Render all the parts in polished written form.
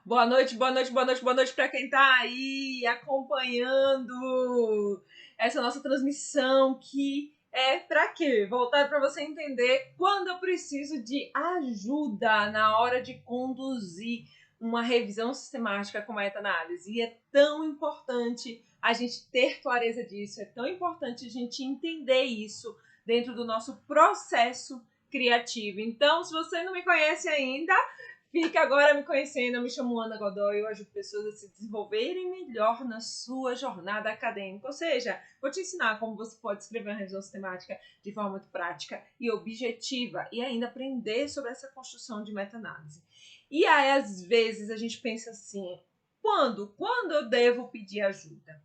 Boa noite, boa noite, boa noite, boa noite para quem está aí acompanhando essa nossa transmissão que é para quê? Voltar para você entender quando eu preciso de ajuda na hora de conduzir uma revisão sistemática com meta-análise. E é tão importante a gente ter clareza disso, é tão importante a gente entender isso dentro do nosso processo criativo. Então, se você não me conhece ainda, fica agora me conhecendo. Eu me chamo Ana Godoy, eu ajudo pessoas a se desenvolverem melhor na sua jornada acadêmica. Ou seja, vou te ensinar como você pode escrever uma revisão sistemática de forma muito prática e objetiva e ainda aprender sobre essa construção de meta-análise. E aí, às vezes, a gente pensa assim, quando eu devo pedir ajuda?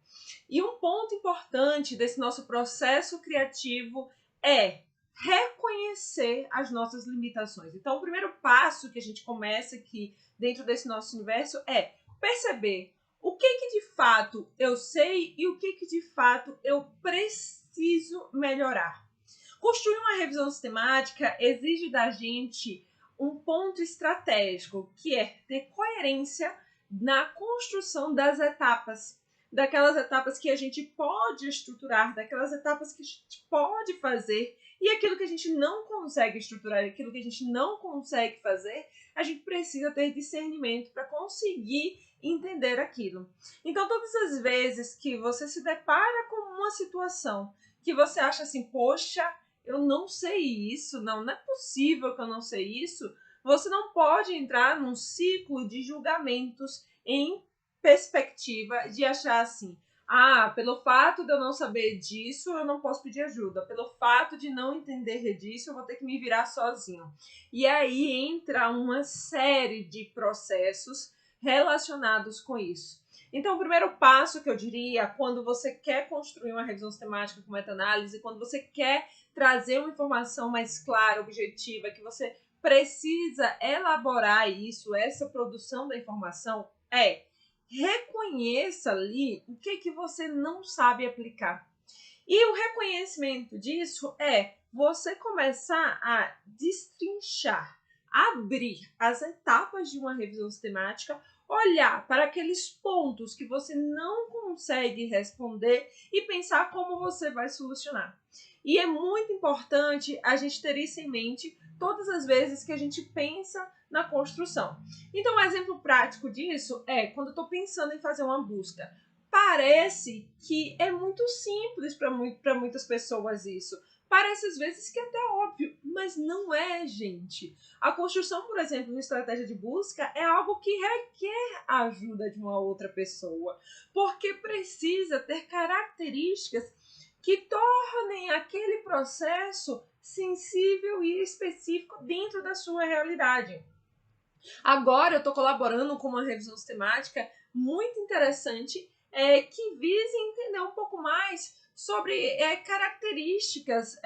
E um ponto importante desse nosso processo criativo é reconhecer as nossas limitações. Então, o primeiro passo que a gente começa aqui dentro desse nosso universo é perceber o que de fato eu sei e o que de fato eu preciso melhorar. Construir uma revisão sistemática exige da gente um ponto estratégico, que é ter coerência na construção das etapas, daquelas etapas que a gente pode estruturar, daquelas etapas que a gente pode fazer, e aquilo que a gente não consegue estruturar, aquilo que a gente não consegue fazer, a gente precisa ter discernimento para conseguir entender aquilo. Então, todas as vezes que você se depara com uma situação que você acha assim, poxa, eu não sei isso, não é possível que eu não sei isso, você não pode entrar num ciclo de julgamentos em perspectiva de achar assim, pelo fato de eu não saber disso, eu não posso pedir ajuda. Pelo fato de não entender disso, eu vou ter que me virar sozinho. E aí entra uma série de processos relacionados com isso. Então, o primeiro passo que eu diria, quando você quer construir uma revisão sistemática com meta-análise, quando você quer trazer uma informação mais clara, objetiva, que você precisa elaborar isso, essa produção da informação, reconheça ali o que você não sabe aplicar. E o reconhecimento disso é você começar a destrinchar, abrir as etapas de uma revisão sistemática, olhar para aqueles pontos que você não consegue responder e pensar como você vai solucionar. E é muito importante a gente ter isso em mente todas as vezes que a gente pensa na construção. Então, um exemplo prático disso é quando eu estou pensando em fazer uma busca. Parece que é muito simples para muitas pessoas isso. Parece às vezes que é até óbvio, mas não é, gente. A construção, por exemplo, de estratégia de busca é algo que requer a ajuda de uma outra pessoa, porque precisa ter características que tornem aquele processo sensível e específico dentro da sua realidade. Agora eu estou colaborando com uma revisão sistemática muito interessante que visa entender um pouco mais sobre características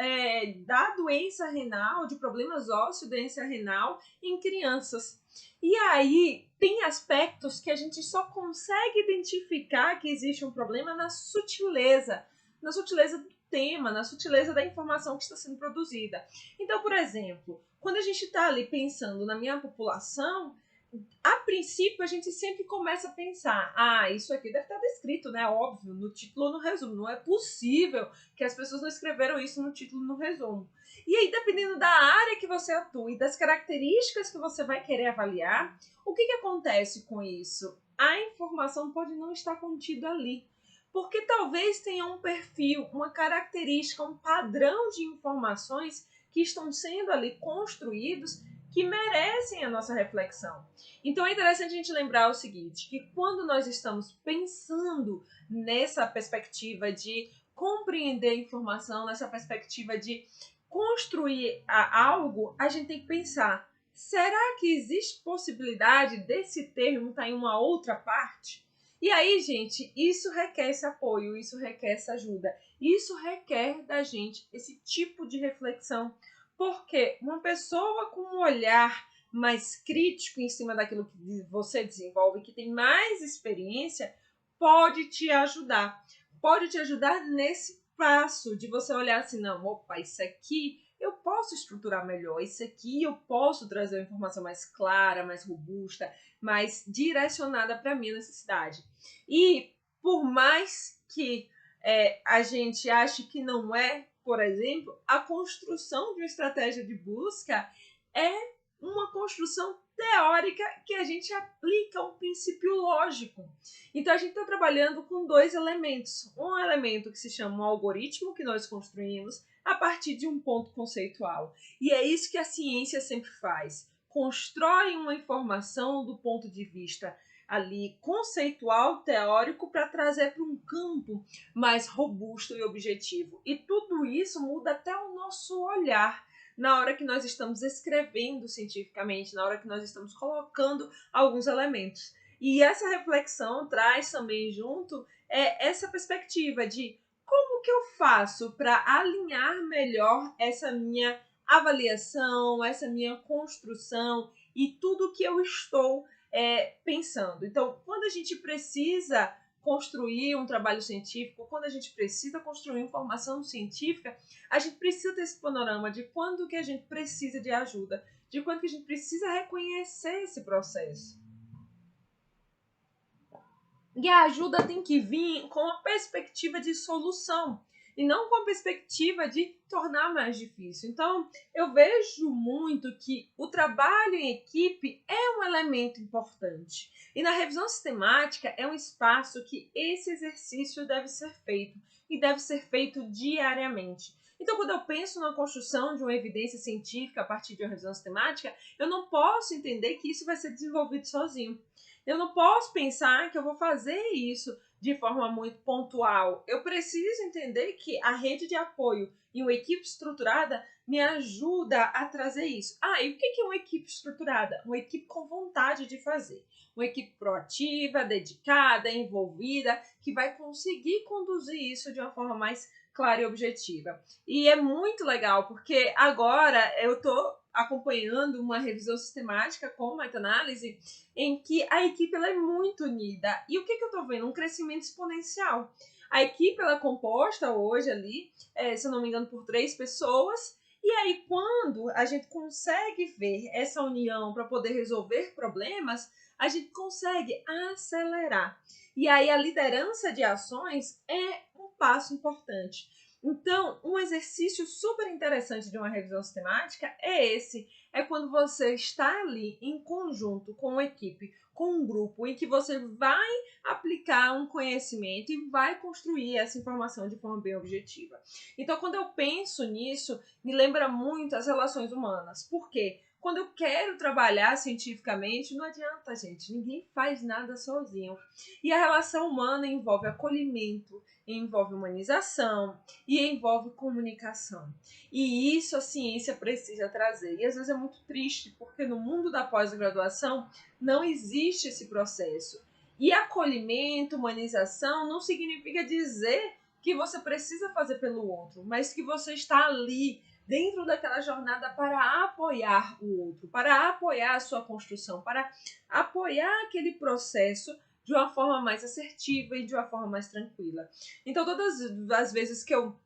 da doença renal, de problemas ósseos, doença renal em crianças. E aí tem aspectos que a gente só consegue identificar que existe um problema na sutileza do tema, na sutileza da informação que está sendo produzida. Então, por exemplo, quando a gente está ali pensando na minha população, a princípio a gente sempre começa a pensar, isso aqui deve estar descrito, né? Óbvio, no título ou no resumo. Não é possível que as pessoas não escreveram isso no título ou no resumo. E aí, dependendo da área que você atua e das características que você vai querer avaliar, o que acontece com isso? A informação pode não estar contida ali. Porque talvez tenha um perfil, uma característica, um padrão de informações que estão sendo ali construídos que merecem a nossa reflexão. Então é interessante a gente lembrar o seguinte, que quando nós estamos pensando nessa perspectiva de compreender a informação, nessa perspectiva de construir algo, a gente tem que pensar, será que existe possibilidade desse termo estar em uma outra parte? E aí, gente, isso requer esse apoio, isso requer essa ajuda, isso requer da gente esse tipo de reflexão, porque uma pessoa com um olhar mais crítico em cima daquilo que você desenvolve, que tem mais experiência, pode te ajudar. Pode te ajudar nesse passo de você olhar assim, não, opa, isso aqui eu posso estruturar melhor. Isso aqui eu posso trazer uma informação mais clara, mais robusta, mais direcionada para a minha necessidade. E por mais que a gente ache que não é, por exemplo, a construção de uma estratégia de busca é uma construção teórica que a gente aplica um princípio lógico. Então, a gente está trabalhando com dois elementos. Um elemento que se chama um algoritmo, que nós construímos a partir de um ponto conceitual. E é isso que a ciência sempre faz. Constrói uma informação do ponto de vista ali conceitual, teórico, para trazer para um campo mais robusto e objetivo. E tudo isso muda até o nosso olhar na hora que nós estamos escrevendo cientificamente, na hora que nós estamos colocando alguns elementos. E essa reflexão traz também junto essa perspectiva de como que eu faço para alinhar melhor essa minha avaliação, essa minha construção e tudo que eu estou pensando. Então, quando a gente precisa construir um trabalho científico, quando a gente precisa construir informação científica, a gente precisa ter esse panorama de quando que a gente precisa de ajuda, de quando que a gente precisa reconhecer esse processo. E a ajuda tem que vir com a perspectiva de solução e não com a perspectiva de tornar mais difícil. Então, eu vejo muito que o trabalho em equipe é um elemento importante. E na revisão sistemática é um espaço que esse exercício deve ser feito e deve ser feito diariamente. Então, quando eu penso na construção de uma evidência científica a partir de uma revisão sistemática, eu não posso entender que isso vai ser desenvolvido sozinho. Eu não posso pensar que eu vou fazer isso de forma muito pontual. Eu preciso entender que a rede de apoio e uma equipe estruturada me ajuda a trazer isso. E o que é uma equipe estruturada? Uma equipe com vontade de fazer. Uma equipe proativa, dedicada, envolvida, que vai conseguir conduzir isso de uma forma mais clara e objetiva. E é muito legal, porque agora eu estou acompanhando uma revisão sistemática com meta-análise em que a equipe ela é muito unida. E o que eu estou vendo? Um crescimento exponencial. A equipe ela é composta hoje ali, se eu não me engano, por 3 pessoas. E aí, quando a gente consegue ver essa união para poder resolver problemas, a gente consegue acelerar. E aí, a liderança de ações é um passo importante. Então, um exercício super interessante de uma revisão sistemática é esse. É quando você está ali em conjunto com uma equipe, com um grupo, em que você vai aplicar um conhecimento e vai construir essa informação de forma bem objetiva. Então, quando eu penso nisso, me lembra muito as relações humanas. Por quê? Quando eu quero trabalhar cientificamente, não adianta, gente. Ninguém faz nada sozinho. E a relação humana envolve acolhimento, envolve humanização e envolve comunicação. E isso a ciência precisa trazer. E às vezes é muito triste, porque no mundo da pós-graduação não existe esse processo. E acolhimento, humanização não significa dizer que você precisa fazer pelo outro, mas que você está ali dentro daquela jornada para apoiar o outro, para apoiar a sua construção, para apoiar aquele processo de uma forma mais assertiva e de uma forma mais tranquila. Então, todas as vezes que eu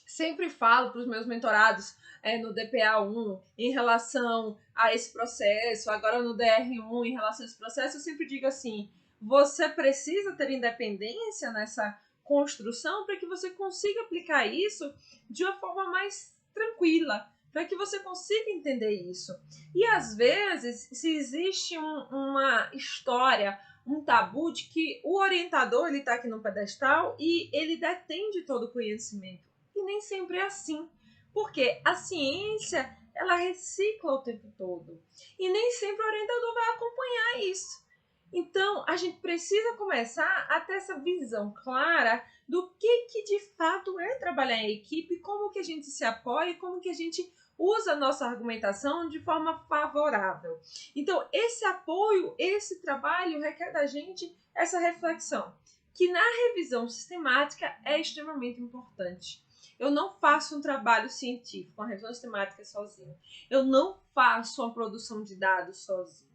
sempre falo para os meus mentorados no DPA1 em relação a esse processo, agora no DR1 em relação a esse processo, eu sempre digo assim, você precisa ter independência nessa construção para que você consiga aplicar isso de uma forma mais tranquila, para que você consiga entender isso. E às vezes, se existe uma história, um tabu de que o orientador ele está aqui no pedestal e ele detém de todo o conhecimento. E nem sempre é assim, porque a ciência ela recicla o tempo todo e nem sempre o orientador vai acompanhar isso. Então, a gente precisa começar a ter essa visão clara do que de fato é trabalhar em equipe, como que a gente se apoia e como que a gente usa a nossa argumentação de forma favorável. Então, esse apoio, esse trabalho requer da gente essa reflexão, que na revisão sistemática é extremamente importante. Eu não faço um trabalho científico, uma revisão sistemática sozinho. Eu não faço uma produção de dados sozinho.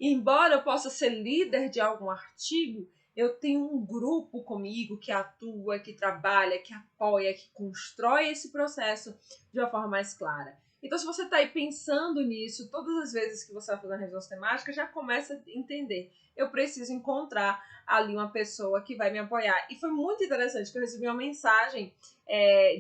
Embora eu possa ser líder de algum artigo, eu tenho um grupo comigo que atua, que trabalha, que apoia, que constrói esse processo de uma forma mais clara. Então, se você está aí pensando nisso, todas as vezes que você vai fazer uma revisão sistemática, já começa a entender. Eu preciso encontrar ali uma pessoa que vai me apoiar. E foi muito interessante que eu recebi uma mensagem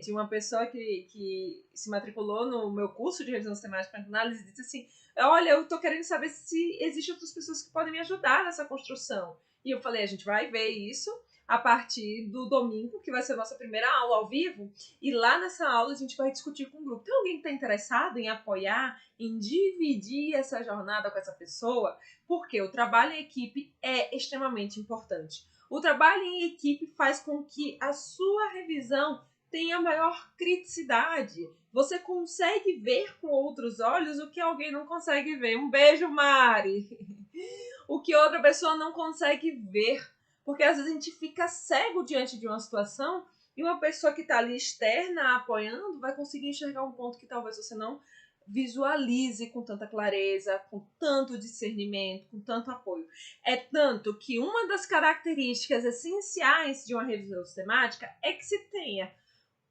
de uma pessoa que se matriculou no meu curso de revisão sistemática para análise e disse assim, olha, eu estou querendo saber se existem outras pessoas que podem me ajudar nessa construção. E eu falei, a gente vai ver isso a partir do domingo, que vai ser a nossa primeira aula ao vivo, e lá nessa aula a gente vai discutir com o grupo. Tem alguém que está interessado em apoiar, em dividir essa jornada com essa pessoa? Porque o trabalho em equipe é extremamente importante. O trabalho em equipe faz com que a sua revisão tenha maior criticidade. Você consegue ver com outros olhos o que alguém não consegue ver. Um beijo, Mari! O que outra pessoa não consegue ver. Porque às vezes a gente fica cego diante de uma situação e uma pessoa que está ali externa, apoiando, vai conseguir enxergar um ponto que talvez você não visualize com tanta clareza, com tanto discernimento, com tanto apoio. É tanto que uma das características essenciais de uma revisão sistemática é que se tenha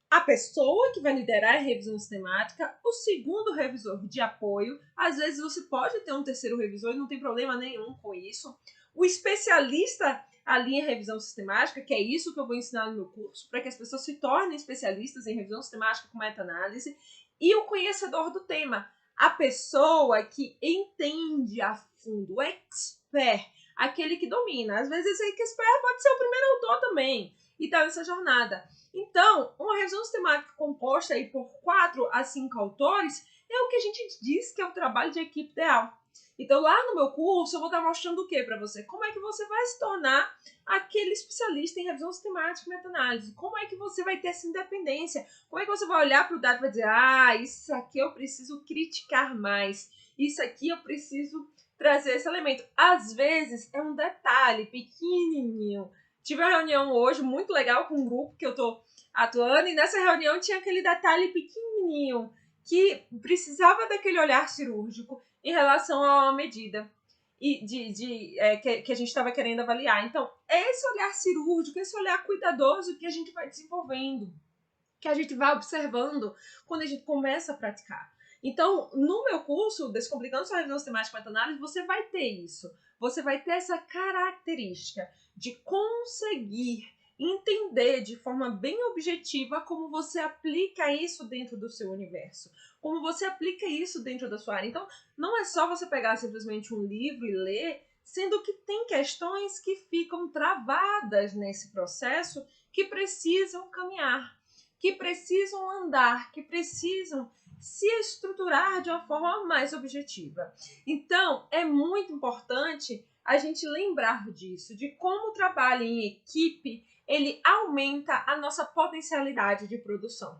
a pessoa que vai liderar a revisão sistemática, o segundo revisor de apoio, às vezes você pode ter um terceiro revisor e não tem problema nenhum com isso, o especialista ali em revisão sistemática, que é isso que eu vou ensinar no meu curso, para que as pessoas se tornem especialistas em revisão sistemática com meta-análise, e o conhecedor do tema, a pessoa que entende a fundo, o expert, aquele que domina. Às vezes esse expert pode ser o primeiro autor também, e está nessa jornada. Então, uma revisão sistemática composta aí por 4 a 5 autores é o que a gente diz que é o trabalho de equipe ideal. Então, lá no meu curso, eu vou estar mostrando o que para você? Como é que você vai se tornar aquele especialista em revisão sistemática e meta-análise? Como é que você vai ter essa independência? Como é que você vai olhar para o dado e vai dizer, isso aqui eu preciso criticar mais, isso aqui eu preciso trazer esse elemento. Às vezes, é um detalhe pequenininho. Tive uma reunião hoje muito legal com um grupo que eu estou atuando, e nessa reunião tinha aquele detalhe pequenininho que precisava daquele olhar cirúrgico em relação a uma medida que a gente estava querendo avaliar. Então, é esse olhar cirúrgico, esse olhar cuidadoso que a gente vai desenvolvendo, que a gente vai observando quando a gente começa a praticar. Então, no meu curso, Descomplicando sua revisão sistemática e meta-análise, você vai ter isso. Você vai ter essa característica de conseguir entender de forma bem objetiva como você aplica isso dentro do seu universo, como você aplica isso dentro da sua área. Então, não é só você pegar simplesmente um livro e ler, sendo que tem questões que ficam travadas nesse processo que precisam caminhar, que precisam andar, que precisam se estruturar de uma forma mais objetiva. Então, é muito importante a gente lembrar disso, de como o trabalho em equipe, ele aumenta a nossa potencialidade de produção.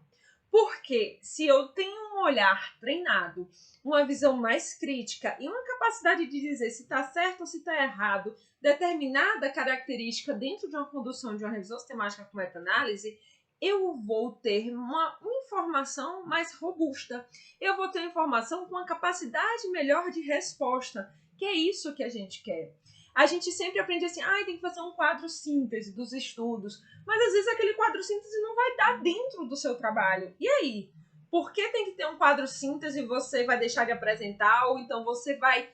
Porque se eu tenho um olhar treinado, uma visão mais crítica e uma capacidade de dizer se está certo ou se está errado, determinada característica dentro de uma condução de uma revisão sistemática com meta-análise, eu vou ter uma informação mais robusta. Eu vou ter informação com uma capacidade melhor de resposta, que é isso que a gente quer. A gente sempre aprende assim, tem que fazer um quadro síntese dos estudos, mas às vezes aquele quadro síntese não vai dar dentro do seu trabalho. E aí? Por que tem que ter um quadro síntese e você vai deixar de apresentar, ou então você vai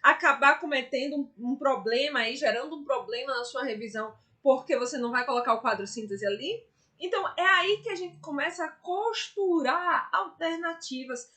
acabar cometendo um problema aí, gerando um problema na sua revisão, porque você não vai colocar o quadro síntese ali? Então, é aí que a gente começa a costurar alternativas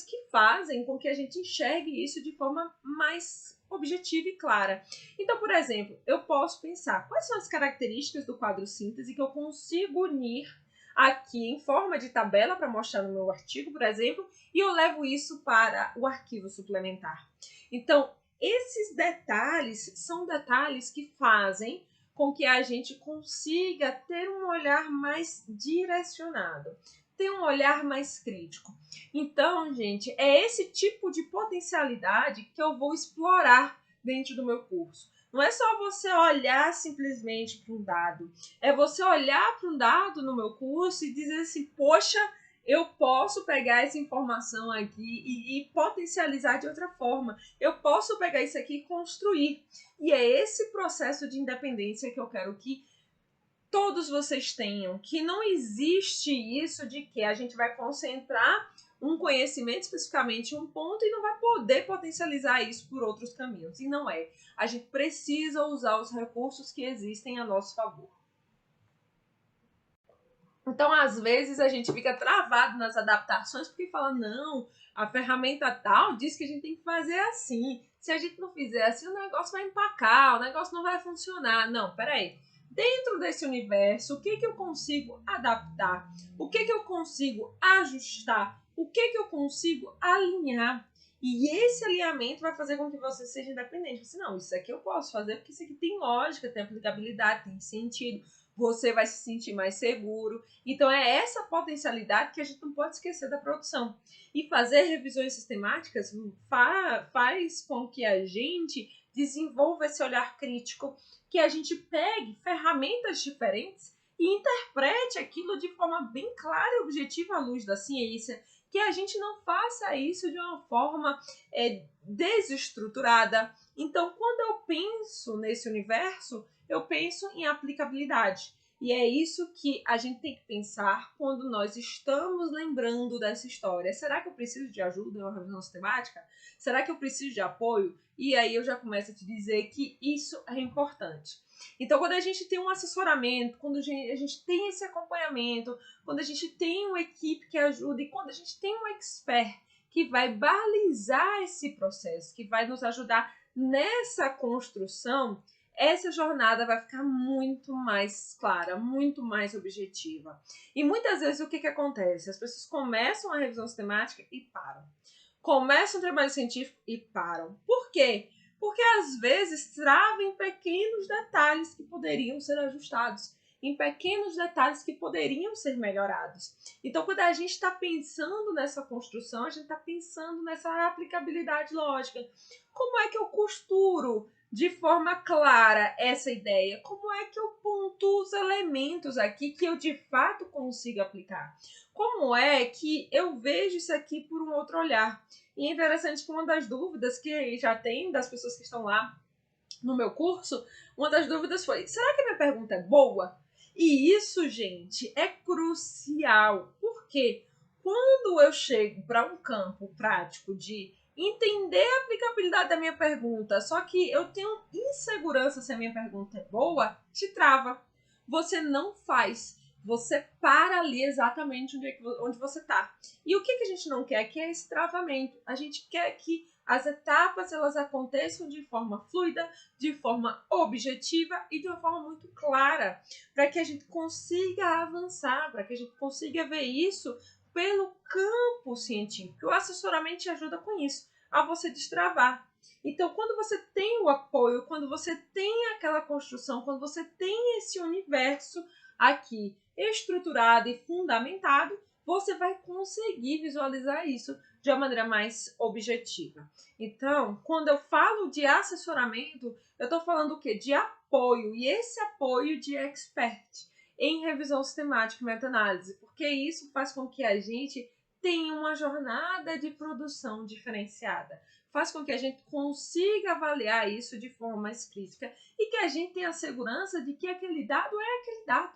que fazem com que a gente enxergue isso de forma mais objetiva e clara. Então, por exemplo, eu posso pensar quais são as características do quadro síntese que eu consigo unir aqui em forma de tabela para mostrar no meu artigo, por exemplo, e eu levo isso para o arquivo suplementar. Então, esses detalhes são detalhes que fazem com que a gente consiga ter um olhar mais direcionado, ter um olhar mais crítico. Então, gente, é esse tipo de potencialidade que eu vou explorar dentro do meu curso. Não é só você olhar simplesmente para um dado, é você olhar para um dado no meu curso e dizer assim, poxa, Eu posso pegar essa informação aqui e potencializar de outra forma. Eu posso pegar isso aqui e construir. E é esse processo de independência que eu quero que todos vocês tenham. Que não existe isso de que a gente vai concentrar um conhecimento especificamente em um ponto e não vai poder potencializar isso por outros caminhos. E não é. A gente precisa usar os recursos que existem a nosso favor. Então, às vezes, a gente fica travado nas adaptações porque fala, não, a ferramenta tal diz que a gente tem que fazer assim. Se a gente não fizer assim, o negócio vai empacar, o negócio não vai funcionar. Não, peraí. Dentro desse universo, o que eu consigo adaptar? O que eu consigo ajustar? O que eu consigo alinhar? E esse alinhamento vai fazer com que você seja independente. Você, não, isso aqui eu posso fazer porque isso aqui tem lógica, tem aplicabilidade, tem sentido. Você vai se sentir mais seguro. Então, é essa potencialidade que a gente não pode esquecer da produção. E fazer revisões sistemáticas faz com que a gente desenvolva esse olhar crítico, que a gente pegue ferramentas diferentes e interprete aquilo de forma bem clara e objetiva à luz da ciência, que a gente não faça isso de uma forma desestruturada. Então, quando eu penso nesse universo, eu penso em aplicabilidade. E é isso que a gente tem que pensar quando nós estamos lembrando dessa história. Será que eu preciso de ajuda em uma revisão sistemática? Será que eu preciso de apoio? E aí eu já começo a te dizer que isso é importante. Então, quando a gente tem um assessoramento, quando a gente tem esse acompanhamento, quando a gente tem uma equipe que ajuda e quando a gente tem um expert que vai balizar esse processo, que vai nos ajudar nessa construção, essa jornada vai ficar muito mais clara, muito mais objetiva. E muitas vezes o que acontece? As pessoas começam a revisão sistemática e param. Começam o trabalho científico e param. Por quê? Porque às vezes travam em pequenos detalhes que poderiam ser ajustados, em pequenos detalhes que poderiam ser melhorados. Então, quando a gente está pensando nessa construção, a gente está pensando nessa aplicabilidade lógica. Como é que eu costuro de forma clara essa ideia? Como é que eu pontuo os elementos aqui que eu de fato consigo aplicar? Como é que eu vejo isso aqui por um outro olhar? E é interessante que uma das dúvidas que já tem das pessoas que estão lá no meu curso, uma das dúvidas foi, será que a minha pergunta é boa? E isso, gente, é crucial. Porque quando eu chego para um campo prático de entender a aplicabilidade da minha pergunta, só que eu tenho insegurança se a minha pergunta é boa, te trava. Você não faz. Você para ali exatamente onde você está. E o que a gente não quer? Que é esse travamento. A gente quer que as etapas elas aconteçam de forma fluida, de forma objetiva e de uma forma muito clara, para que a gente consiga avançar, para que a gente consiga ver isso pelo campo científico. O assessoramento te ajuda com isso, a você destravar. Então, quando você tem o apoio, quando você tem aquela construção, quando você tem esse universo aqui estruturado e fundamentado, você vai conseguir visualizar isso de uma maneira mais objetiva. Então, quando eu falo de assessoramento, eu estou falando o quê? De apoio, e esse apoio de expert em revisão sistemática e meta-análise, porque isso faz com que a gente tenha uma jornada de produção diferenciada, faz com que a gente consiga avaliar isso de forma mais crítica e que a gente tenha a segurança de que aquele dado é aquele dado,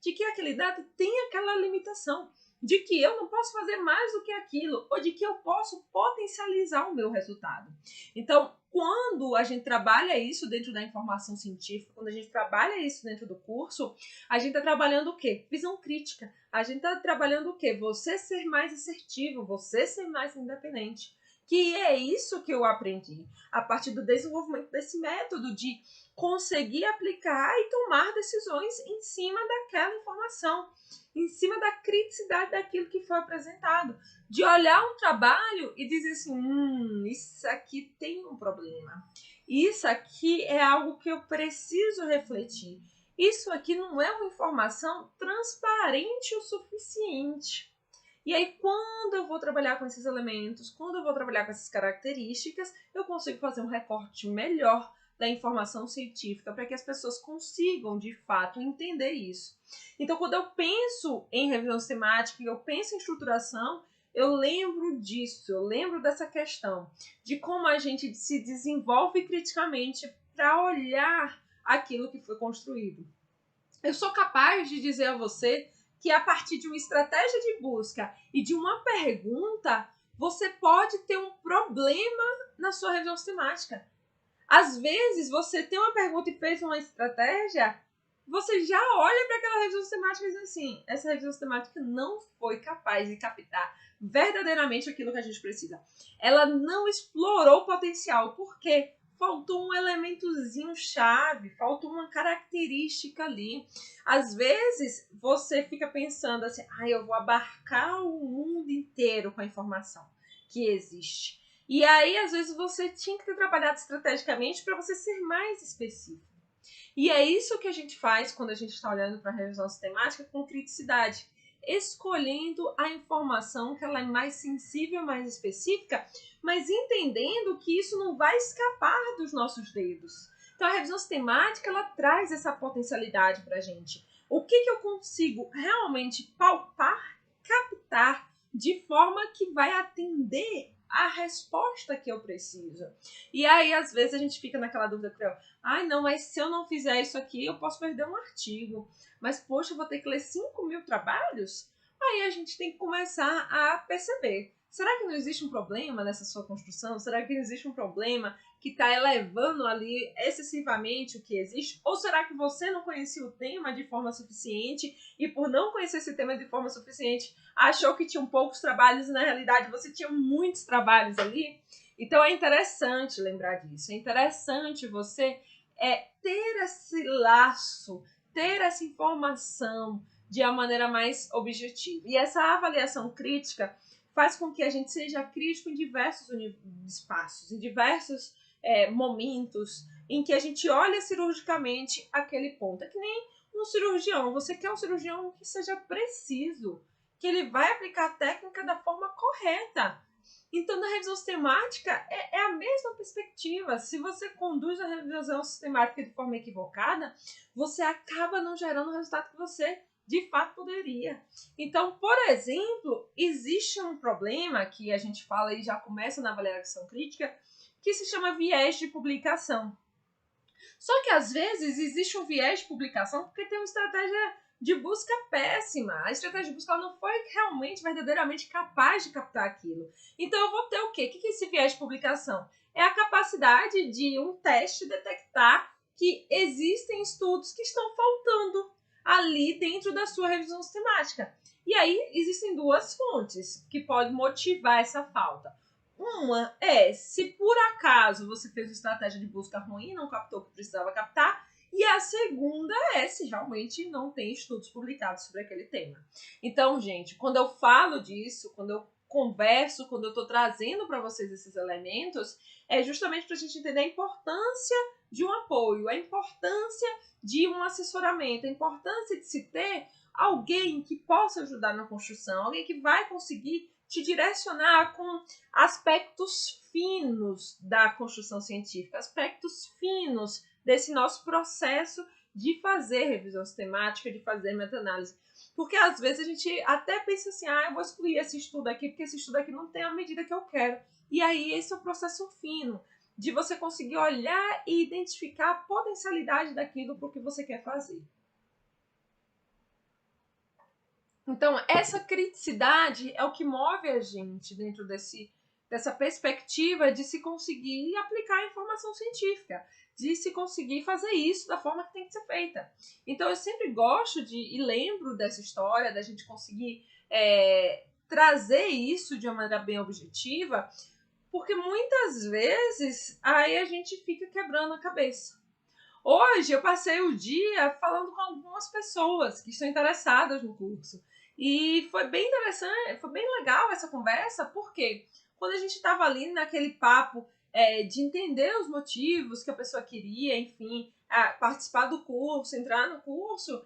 de que aquele dado tem aquela limitação, de que eu não posso fazer mais do que aquilo, ou de que eu posso potencializar o meu resultado. Então, quando a gente trabalha isso dentro da informação científica, quando a gente trabalha isso dentro do curso, a gente está trabalhando o quê? Visão crítica. A gente está trabalhando o quê? Você ser mais assertivo, você ser mais independente. Que é isso que eu aprendi a partir do desenvolvimento desse método de conseguir aplicar e tomar decisões em cima daquela informação, em cima da criticidade daquilo que foi apresentado, de olhar um trabalho e dizer assim, isso aqui tem um problema, isso aqui é algo que eu preciso refletir, isso aqui não é uma informação transparente o suficiente. E aí, quando eu vou trabalhar com esses elementos, quando eu vou trabalhar com essas características, eu consigo fazer um recorte melhor da informação científica, para que as pessoas consigam, de fato, entender isso. Então, quando eu penso em revisão sistemática, eu penso em estruturação, eu lembro disso, eu lembro dessa questão, de como a gente se desenvolve criticamente para olhar aquilo que foi construído. Eu sou capaz de dizer a você que a partir de uma estratégia de busca e de uma pergunta, você pode ter um problema na sua revisão sistemática. Às vezes, você tem uma pergunta e fez uma estratégia, você já olha para aquela revisão sistemática e diz assim, essa revisão sistemática não foi capaz de captar verdadeiramente aquilo que a gente precisa. Ela não explorou o potencial. Por quê? Faltou um elementozinho chave, faltou uma característica ali. Às vezes, você fica pensando assim, eu vou abarcar o mundo inteiro com a informação que existe. E aí, às vezes, você tinha que ter trabalhado estrategicamente para você ser mais específico. E é isso que a gente faz quando a gente está olhando para a revisão sistemática com criticidade, escolhendo a informação que ela é mais sensível, mais específica, mas entendendo que isso não vai escapar dos nossos dedos. Então, a revisão sistemática, ela traz essa potencialidade para a gente. O que eu consigo realmente palpar, captar, de forma que vai atender a resposta que eu preciso. E aí, às vezes, a gente fica naquela dúvida, não, mas se eu não fizer isso aqui, eu posso perder um artigo. Mas, poxa, eu vou ter que ler 5.000 trabalhos? Aí a gente tem que começar a perceber. Será que não existe um problema nessa sua construção? Será que existe um problema que está elevando ali excessivamente o que existe? Ou será que você não conhecia o tema de forma suficiente e por não conhecer esse tema de forma suficiente, achou que tinham poucos trabalhos e na realidade você tinha muitos trabalhos ali? Então é interessante lembrar disso. É interessante você ter esse laço, ter essa informação de uma maneira mais objetiva. E essa avaliação crítica faz com que a gente seja crítico em diversos espaços, em diversos momentos em que a gente olha cirurgicamente aquele ponto. É que nem um cirurgião. Você quer um cirurgião que seja preciso, que ele vai aplicar a técnica da forma correta. Então, na revisão sistemática, é a mesma perspectiva. Se você conduz a revisão sistemática de forma equivocada, você acaba não gerando o resultado que você de fato poderia. Então, por exemplo, existe um problema que a gente fala e já começa na avaliação crítica, que se chama viés de publicação. Só que às vezes existe um viés de publicação porque tem uma estratégia de busca péssima. A estratégia de busca não foi realmente, verdadeiramente capaz de captar aquilo. Então eu vou ter o quê? O que é esse viés de publicação? É a capacidade de um teste detectar que existem estudos que estão faltando ali dentro da sua revisão sistemática. E aí existem duas fontes que podem motivar essa falta. Uma é se por acaso você fez uma estratégia de busca ruim, não captou o que precisava captar. E a segunda é se realmente não tem estudos publicados sobre aquele tema. Então, gente, quando eu falo disso, quando eu converso, quando eu estou trazendo para vocês esses elementos, é justamente para a gente entender a importância de um apoio, a importância de um assessoramento, a importância de se ter alguém que possa ajudar na construção, alguém que vai conseguir te direcionar com aspectos finos da construção científica, aspectos finos desse nosso processo de fazer revisão sistemática, de fazer meta-análise. Porque às vezes a gente até pensa assim, eu vou excluir esse estudo aqui, porque esse estudo aqui não tem a medida que eu quero. E aí esse é o processo fino, de você conseguir olhar e identificar a potencialidade daquilo para o que você quer fazer. Então, essa criticidade é o que move a gente dentro dessa perspectiva de se conseguir aplicar a informação científica, de se conseguir fazer isso da forma que tem que ser feita. Então, eu sempre gosto e lembro dessa história, da gente conseguir trazer isso de uma maneira bem objetiva, porque muitas vezes aí a gente fica quebrando a cabeça. Hoje eu passei o dia falando com algumas pessoas que estão interessadas no curso. E foi bem interessante, foi bem legal essa conversa, porque quando a gente estava ali naquele papo de entender os motivos que a pessoa queria, enfim, participar do curso, entrar no curso,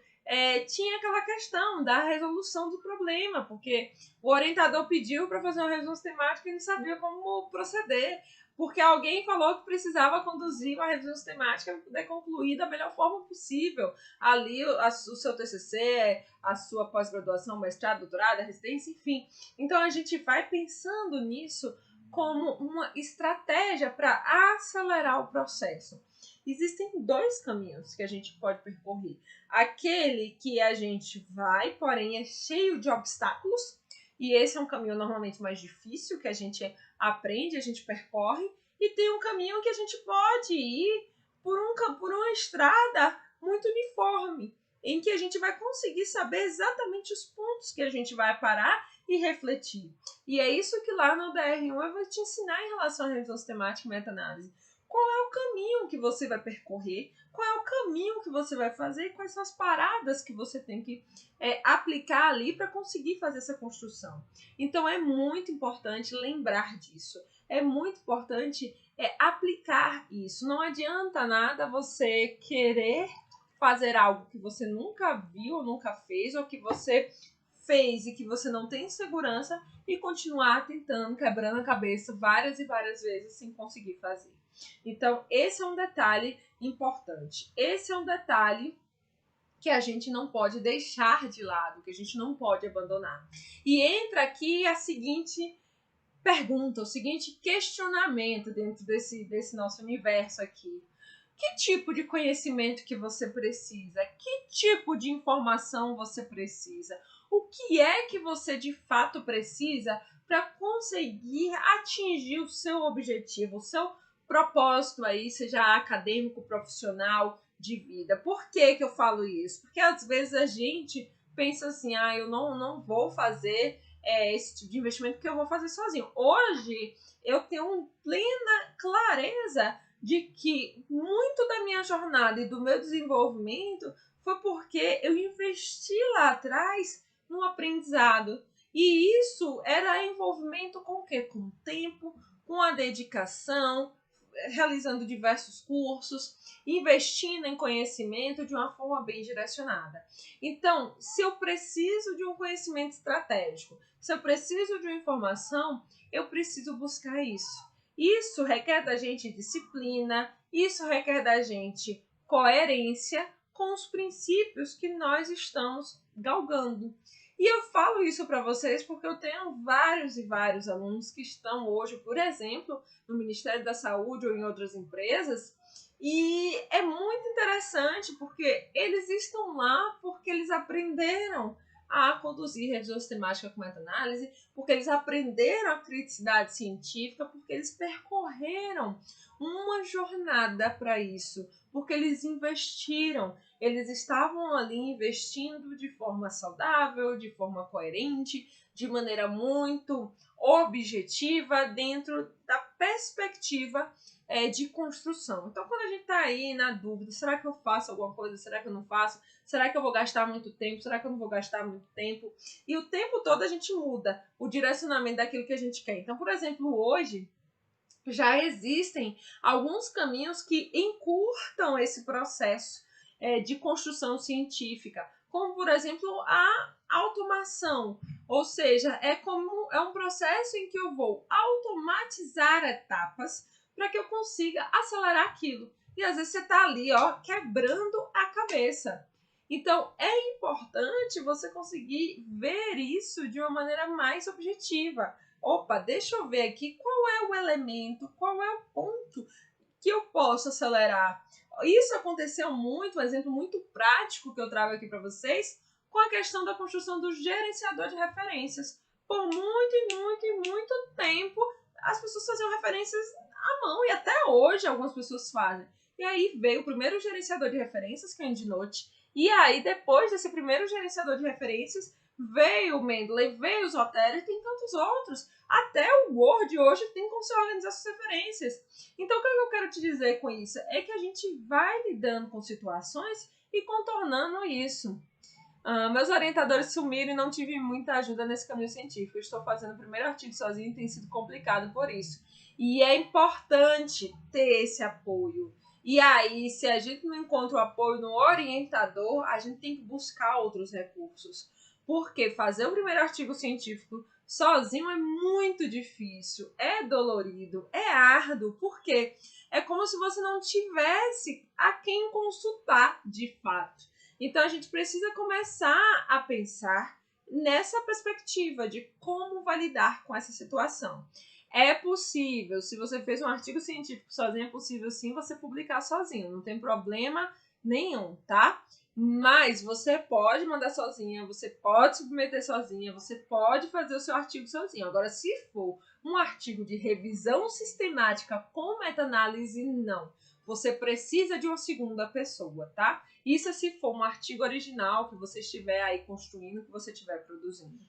tinha aquela questão da resolução do problema, porque o orientador pediu para fazer uma revisão sistemática e não sabia como proceder. porque alguém falou que precisava conduzir uma revisão sistemática para poder concluir da melhor forma possível ali o seu TCC, a sua pós-graduação, mestrado, doutorado, residência, enfim. Então a gente vai pensando nisso como uma estratégia para acelerar o processo. Existem dois caminhos que a gente pode percorrer. Aquele que a gente vai, porém é cheio de obstáculos, e esse é um caminho normalmente mais difícil, que a gente aprende, a gente percorre, e tem um caminho que a gente pode ir por uma estrada muito uniforme, em que a gente vai conseguir saber exatamente os pontos que a gente vai parar e refletir. E é isso que lá no DR1 eu vou te ensinar em relação à revisão sistemática e meta-análise. Qual é o caminho que você vai percorrer, qual é o caminho que você vai fazer e quais são as paradas que você tem que aplicar ali para conseguir fazer essa construção. Então é muito importante lembrar disso, é muito importante aplicar isso. Não adianta nada você querer fazer algo que você nunca viu, nunca fez, ou que você fez e que você não tem segurança e continuar tentando, quebrando a cabeça várias e várias vezes sem conseguir fazer. Então, esse é um detalhe importante. Esse é um detalhe que a gente não pode deixar de lado, que a gente não pode abandonar. E entra aqui a seguinte pergunta, o seguinte questionamento dentro desse nosso universo aqui. Que tipo de conhecimento que você precisa? Que tipo de informação você precisa? O que é que você de fato precisa para conseguir atingir o seu objetivo, o seu propósito aí, seja acadêmico, profissional, de vida? Por que eu falo isso? Porque às vezes a gente pensa assim, eu não vou fazer esse tipo de investimento porque eu vou fazer sozinho. Hoje eu tenho plena clareza de que muito da minha jornada e do meu desenvolvimento foi porque eu investi lá atrás no aprendizado. E isso era envolvimento com o quê? Com o tempo, com a dedicação, realizando diversos cursos, investindo em conhecimento de uma forma bem direcionada. Então, se eu preciso de um conhecimento estratégico, se eu preciso de uma informação, eu preciso buscar isso. Isso requer da gente disciplina, isso requer da gente coerência com os princípios que nós estamos galgando. E eu falo isso para vocês porque eu tenho vários e vários alunos que estão hoje, por exemplo, no Ministério da Saúde ou em outras empresas, e é muito interessante porque eles estão lá porque eles aprenderam a conduzir revisão sistemática com meta-análise, porque eles aprenderam a criticidade científica, porque eles percorreram uma jornada para isso, porque eles investiram, eles estavam ali investindo de forma saudável, de forma coerente, de maneira muito objetiva, dentro da perspectiva de construção. Então, quando a gente está aí na dúvida, será que eu faço alguma coisa? Será que eu não faço? Será que eu vou gastar muito tempo? Será que eu não vou gastar muito tempo? E o tempo todo a gente muda o direcionamento daquilo que a gente quer. Então, por exemplo, hoje já existem alguns caminhos que encurtam esse processo de construção científica, como, por exemplo, a automação. Ou seja, é um processo em que eu vou automatizar etapas para que eu consiga acelerar aquilo. E às vezes você está ali, quebrando a cabeça. Então, é importante você conseguir ver isso de uma maneira mais objetiva. Opa, deixa eu ver aqui qual é o elemento, qual é o ponto que eu posso acelerar. Isso aconteceu muito, um exemplo muito prático que eu trago aqui para vocês, com a questão da construção do gerenciador de referências. Por muito tempo, as pessoas faziam referências à mão, e até hoje algumas pessoas fazem. E aí veio o primeiro gerenciador de referências, que é o EndNote, e aí depois desse primeiro gerenciador de referências, veio o Mendeley, veio o Zotero e tem tantos outros. Até o Word hoje tem como você organizar suas referências. Então, o que eu quero te dizer com isso? É que a gente vai lidando com situações e contornando isso. Meus orientadores sumiram e não tive muita ajuda nesse caminho científico. Eu estou fazendo o primeiro artigo sozinho e tem sido complicado por isso. E é importante ter esse apoio. E aí, se a gente não encontra o apoio no orientador, a gente tem que buscar outros recursos. Porque fazer o primeiro artigo científico sozinho é muito difícil, é dolorido, é árduo, porque é como se você não tivesse a quem consultar de fato. Então a gente precisa começar a pensar nessa perspectiva de como validar com essa situação. É possível, se você fez um artigo científico sozinho, é possível sim você publicar sozinho, não tem problema nenhum, tá? Mas você pode mandar sozinha, você pode submeter sozinha, você pode fazer o seu artigo sozinho. Agora, se for um artigo de revisão sistemática com meta-análise, não. Você precisa de uma segunda pessoa, tá? Isso é se for um artigo original que você estiver aí construindo, que você estiver produzindo.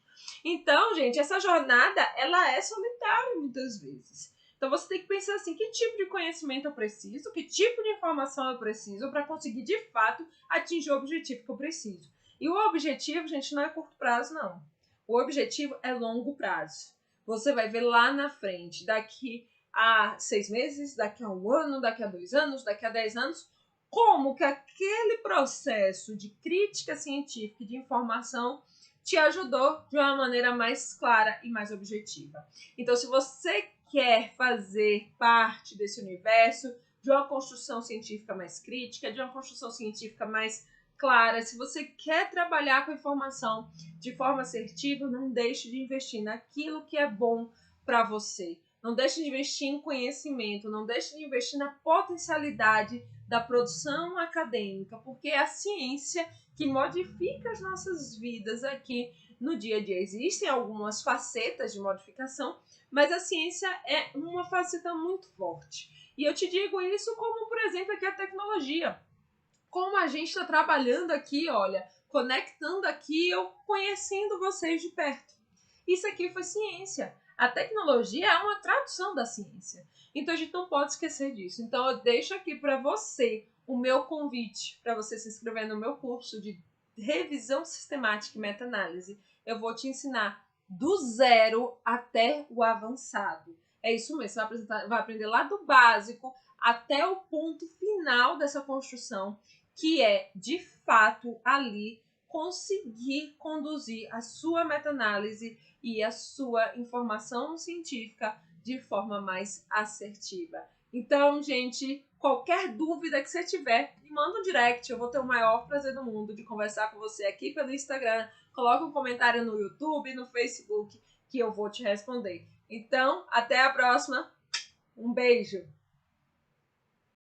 Então, gente, essa jornada, ela é solitária muitas vezes. Então, você tem que pensar assim, que tipo de conhecimento eu preciso, que tipo de informação eu preciso para conseguir, de fato, atingir o objetivo que eu preciso. E o objetivo, gente, não é curto prazo, não. O objetivo é longo prazo. Você vai ver lá na frente, daqui a 6 meses, daqui a 1 ano, daqui a 2 anos, daqui a 10 anos, como que aquele processo de crítica científica e de informação te ajudou de uma maneira mais clara e mais objetiva. Então, se você quer fazer parte desse universo, de uma construção científica mais crítica, de uma construção científica mais clara, se você quer trabalhar com informação de forma assertiva, não deixe de investir naquilo que é bom para você. Não deixe de investir em conhecimento, não deixe de investir na potencialidade da produção acadêmica, porque é a ciência que modifica as nossas vidas aqui no dia a dia. Existem algumas facetas de modificação, mas a ciência é uma faceta muito forte. E eu te digo isso como, por exemplo, aqui a tecnologia. Como a gente está trabalhando aqui, olha, conectando aqui, eu conhecendo vocês de perto. Isso aqui foi ciência. A tecnologia é uma tradução da ciência. Então a gente não pode esquecer disso. Então eu deixo aqui para você o meu convite para você se inscrever no meu curso de revisão sistemática e meta-análise. Eu vou te ensinar do zero até o avançado. É isso mesmo, você vai aprender lá do básico até o ponto final dessa construção, que é, de fato, ali conseguir conduzir a sua meta-análise e a sua informação científica de forma mais assertiva. Então, gente, qualquer dúvida que você tiver, me manda um direct, eu vou ter o maior prazer do mundo de conversar com você aqui pelo Instagram. Coloca um comentário no YouTube, no Facebook, que eu vou te responder. Então, até a próxima. Um beijo!